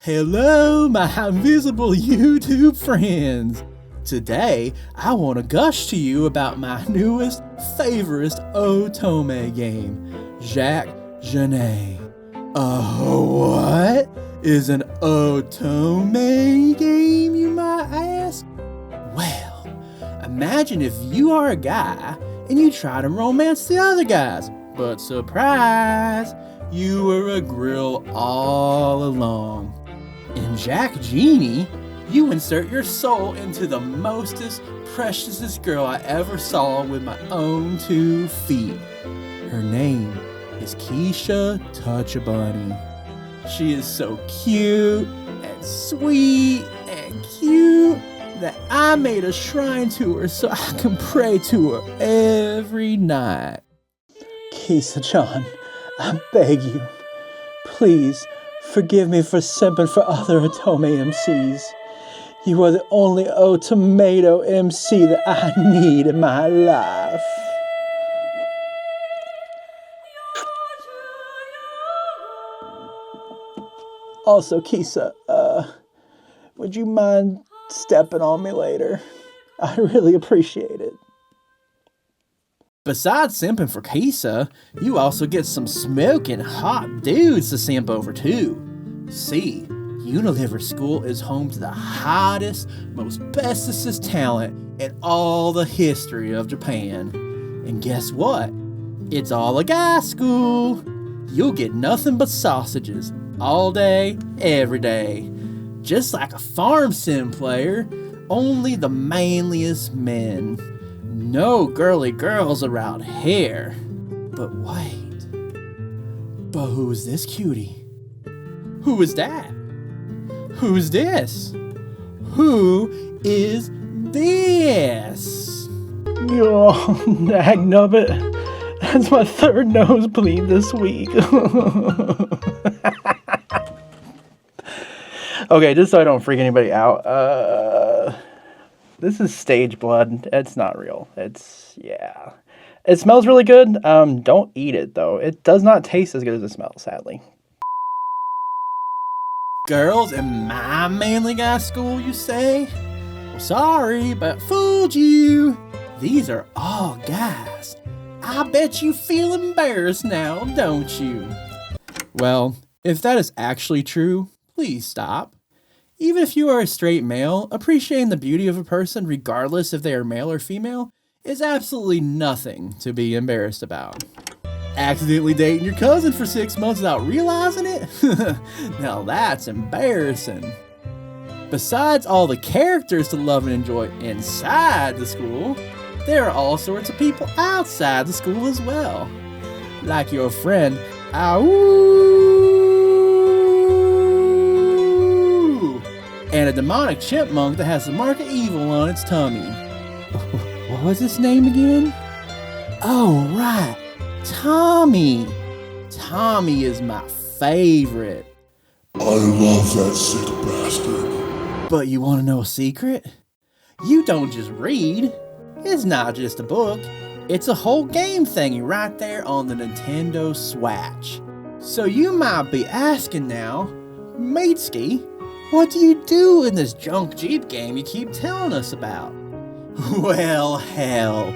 Hello, my invisible YouTube friends! Today, I want to gush to you about my newest, favorite Otome game, Jack Jeanne. What is an Otome game, you might ask? Well, imagine if you are a guy and you try to romance the other guys, but surprise, you were a grill all along. In Jack Jeanne, you insert your soul into the mostest, preciousest girl I ever saw with my own 2 feet. Her name is Kisa Touch a Bunny. She is so cute and sweet and cute that I made a shrine to her so I can pray to her every night. Kisa-chan, I beg you, please forgive me for simping for other Otome MCs. You are the only Otomato MC that I need in my life. Also, Kisa, would you mind stepping on me later? I really appreciate it. Besides simping for Kisa, you also get some smoking hot dudes to simp over too. See, Unilever School is home to the hottest, most Bestus talent in all the history of Japan. And guess what? It's all a guy school. You'll get nothing but sausages all day, every day. Just like a farm sim player, only the manliest men. No girly girls around here. But wait. But who's this cutie? Who is that? Who's this? Who is this? Oh, Nagnubbit. That's my 3rd nosebleed this week. Okay, just so I don't freak anybody out, this is stage blood. It's not real. Yeah. It smells really good. Don't eat it, though. It does not taste as good as it smells, sadly. Girls in my manly guy school, you say? Well, sorry, but fooled you. These are all guys. I bet you feel embarrassed now, don't you? Well, if that is actually true, please stop. Even if you are a straight male, appreciating the beauty of a person, regardless if they are male or female, is absolutely nothing to be embarrassed about. Accidentally dating your cousin for 6 months without realizing it? Now that's embarrassing. Besides all the characters to love and enjoy inside the school, there are all sorts of people outside the school as well. Like your friend, Aoo, and a demonic chipmunk that has the mark of evil on its tummy. What was his name again? Oh, right. Tommy. Tommy is my favorite. I love that sick bastard. But you want to know a secret? You don't just read. It's not just a book. It's a whole game thingy right there on the Nintendo Switch. So you might be asking now, Matesky, what do you do in this junk Jeep game you keep telling us about? Well, hell,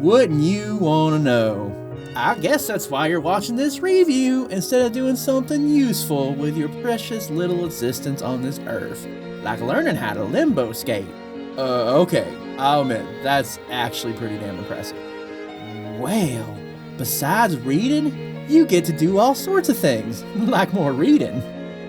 wouldn't you want to know? I guess that's why you're watching this review instead of doing something useful with your precious little existence on this earth, like learning how to limbo skate. Okay, I'll admit, that's actually pretty damn impressive. Well, besides reading, you get to do all sorts of things, like more reading.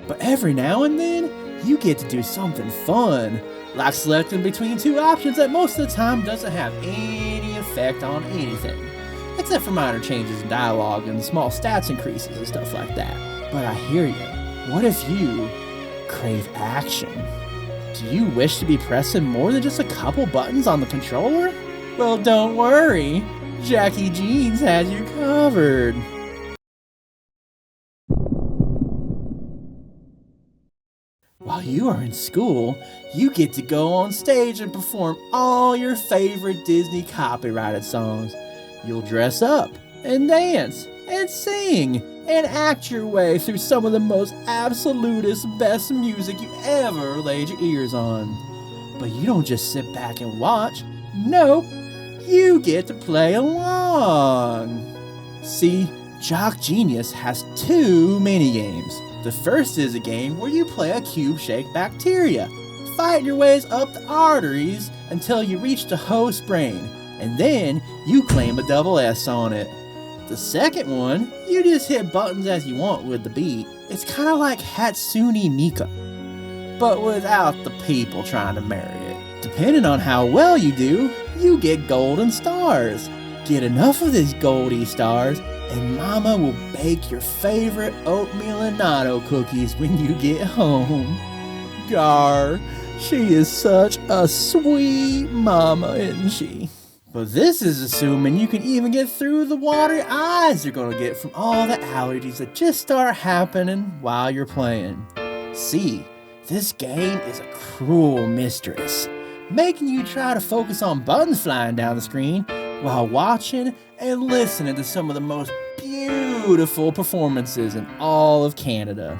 But every now and then, you get to do something fun, like selecting between 2 options that most of the time doesn't have any effect on anything. Except for minor changes in dialogue and small stats increases and stuff like that. But I hear you. What if you crave action? Do you wish to be pressing more than just a couple buttons on the controller? Well, don't worry. Jack Jeanne's has you covered. While you are in school, you get to go on stage and perform all your favorite Disney copyrighted songs. You'll dress up and dance and sing and act your way through some of the most absolutist best music you ever laid your ears on. But you don't just sit back and watch. Nope, you get to play along. See, Jack Jeanne has 2 mini-games. The first is a game where you play a cube-shaped bacteria, fighting your ways up the arteries until you reach the host brain, and then you claim a double S on it. The second one, you just hit buttons as you want with the beat. It's kind of like Hatsune Miku, but without the people trying to marry it. Depending on how well you do, you get golden stars. Get enough of these goldy stars, and Mama will bake your favorite oatmeal and natto cookies when you get home. Gar, she is such a sweet mama, isn't she? But this is assuming you can even get through the watery eyes you're gonna get from all the allergies that just start happening while you're playing. See, this game is a cruel mistress, making you try to focus on buttons flying down the screen while watching and listening to some of the most beautiful performances in all of Canada.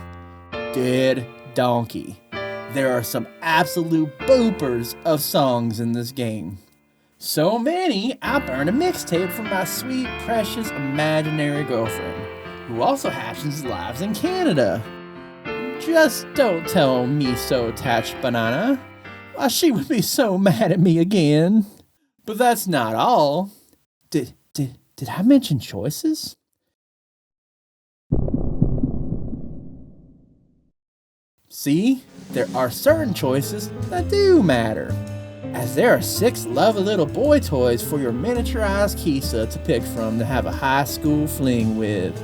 Dead donkey. There are some absolute boopers of songs in this game. So many, I burned a mixtape for my sweet, precious, imaginary girlfriend, who also happens lives in Canada. Just don't tell me so, attached banana. Why, she would be so mad at me again. But that's not all. Did I mention choices? See, there are certain choices that do matter, as there are 6 lovely little boy toys for your miniaturized Kisa to pick from to have a high school fling with.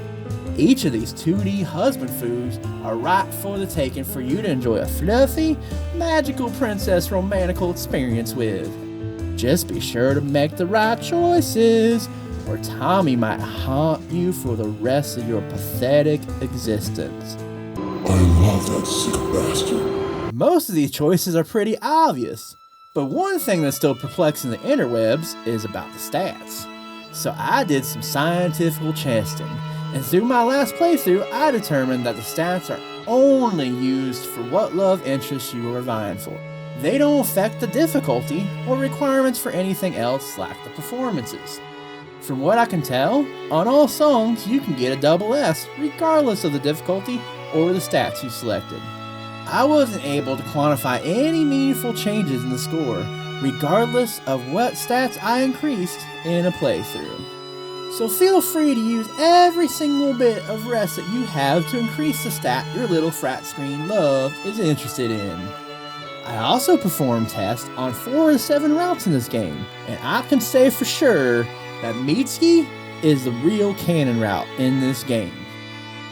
Each of these 2D husband foods are right for the taking for you to enjoy a fluffy, magical princess romantical experience with. Just be sure to make the right choices, or Tommy might haunt you for the rest of your pathetic existence. I love that sick bastard. Most of these choices are pretty obvious, but one thing that's still perplexing the interwebs is about the stats. So I did some scientific testing, and through my last playthrough, I determined that the stats are only used for what love interests you are vying for. They don't affect the difficulty or requirements for anything else like the performances. From what I can tell, on all songs you can get a double S regardless of the difficulty or the stats you selected. I wasn't able to quantify any meaningful changes in the score, regardless of what stats I increased in a playthrough. So feel free to use every single bit of rest that you have to increase the stat your little frat screen love is interested in. I also performed tests on 4 of the 7 routes in this game, and I can say for sure that Mitsuki is the real canon route in this game.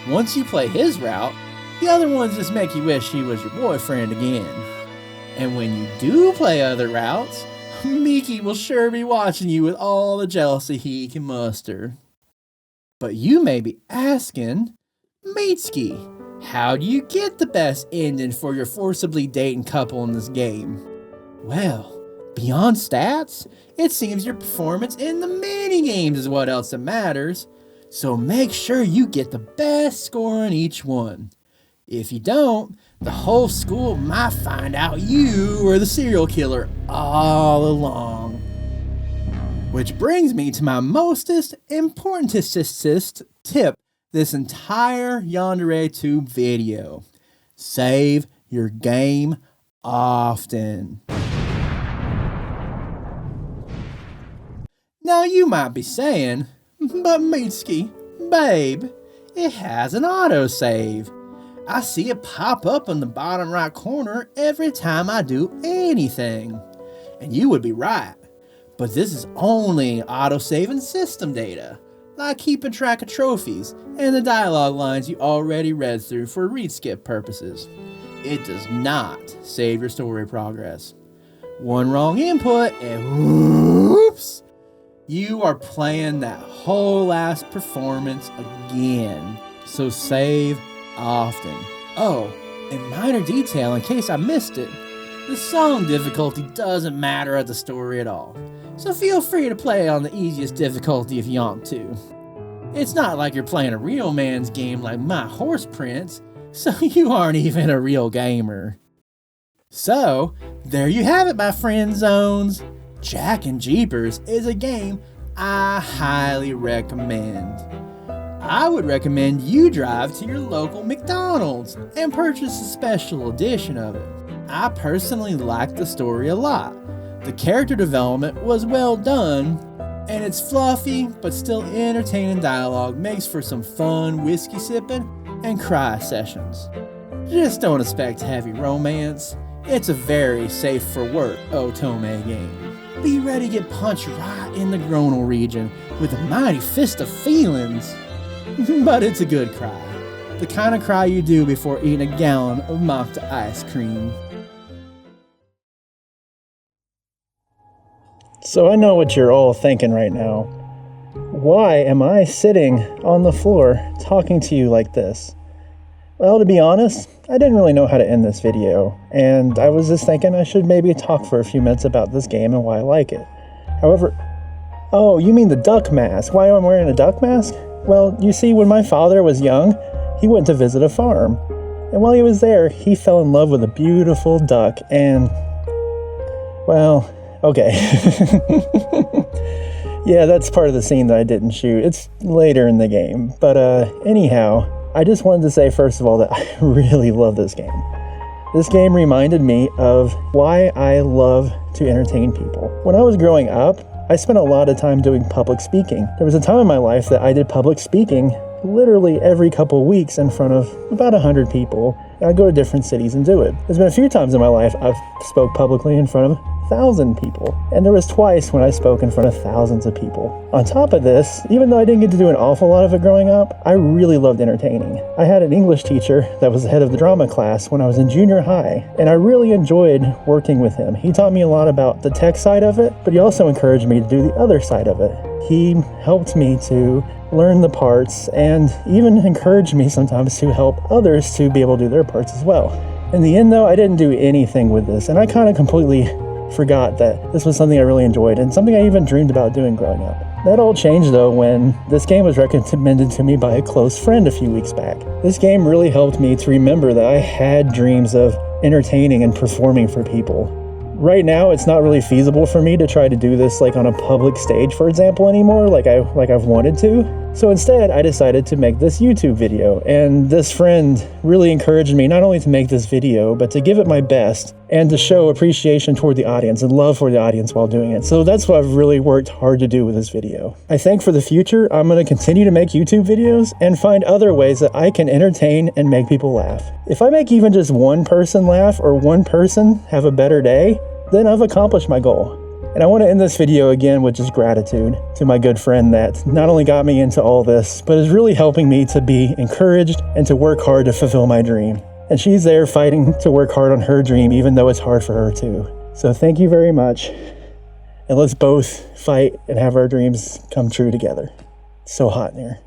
Once you play his route, the other ones just make you wish he was your boyfriend again. And when you do play other routes, Miki will sure be watching you with all the jealousy he can muster. But you may be asking, Mitsuki, how do you get the best ending for your forcibly dating couple in this game? Well, beyond stats, it seems your performance in the minigames is what else that matters. So make sure you get the best score on each one. If you don't, the whole school might find out you were the serial killer all along. Which brings me to my mostest importantest tip this entire Yandere Tube video. Save your game often. Now you might be saying, but Mitsuki, babe, it has an autosave. I see it pop up in the bottom right corner every time I do anything. And you would be right, but this is only autosaving system data, like keeping track of trophies and the dialogue lines you already read through for read skip purposes. It does not save your story progress. One wrong input and whoops, you are playing that whole ass performance again. So save often. Oh, and minor detail in case I missed it, the song difficulty doesn't matter at the story at all, so feel free to play on the easiest difficulty if you want to. It's not like you're playing a real man's game like My Horse Prince, so you aren't even a real gamer. So, there you have it, my friend zones. Jack and Jeepers is a game I highly recommend. I would recommend you drive to your local McDonald's and purchase a special edition of it. I personally liked the story a lot. The character development was well done, and its fluffy but still entertaining dialogue makes for some fun whiskey sipping and cry sessions. Just don't expect heavy romance. It's a very safe for work Otome game. Be ready to get punched right in the groinal region with a mighty fist of feelings. But it's a good cry. The kind of cry you do before eating a gallon of matcha ice cream. So I know what you're all thinking right now. Why am I sitting on the floor talking to you like this? Well, to be honest, I didn't really know how to end this video, and I was just thinking I should maybe talk for a few minutes about this game and why I like it. However, oh, you mean the duck mask? Why am I wearing a duck mask? Well, you see, when my father was young, he went to visit a farm, and while he was there, he fell in love with a beautiful duck, and, well, okay. Yeah, that's part of the scene that I didn't shoot. It's later in the game, but anyhow, I just wanted to say, first of all, that I really love this game. This game reminded me of why I love to entertain people. When I was growing up, I spent a lot of time doing public speaking. There was a time in my life that I did public speaking literally every couple weeks in front of about 100 people. I'd go to different cities and do it. There's been a few times in my life I've spoke publicly in front of 1,000 people. And there was twice when I spoke in front of thousands of people. On top of this, even though I didn't get to do an awful lot of it growing up, I really loved entertaining. I had an English teacher that was the head of the drama class when I was in junior high, and I really enjoyed working with him. He taught me a lot about the tech side of it, but he also encouraged me to do the other side of it. He helped me to learn the parts and even encouraged me sometimes to help others to be able to do their parts as well. In the end, though, I didn't do anything with this, and I kind of completely forgot that this was something I really enjoyed and something I even dreamed about doing growing up. That all changed though when this game was recommended to me by a close friend a few weeks back. This game really helped me to remember that I had dreams of entertaining and performing for people. Right now, it's not really feasible for me to try to do this like on a public stage, for example, anymore, like I've wanted to. So instead, I decided to make this YouTube video, and this friend really encouraged me not only to make this video, but to give it my best and to show appreciation toward the audience and love for the audience while doing it. So that's what I've really worked hard to do with this video. I think for the future, I'm going to continue to make YouTube videos and find other ways that I can entertain and make people laugh. If I make even just one person laugh or one person have a better day, then I've accomplished my goal. And I want to end this video again with just gratitude to my good friend that not only got me into all this, but is really helping me to be encouraged and to work hard to fulfill my dream. And she's there fighting to work hard on her dream, even though it's hard for her too. So thank you very much. And let's both fight and have our dreams come true together. It's so hot in here.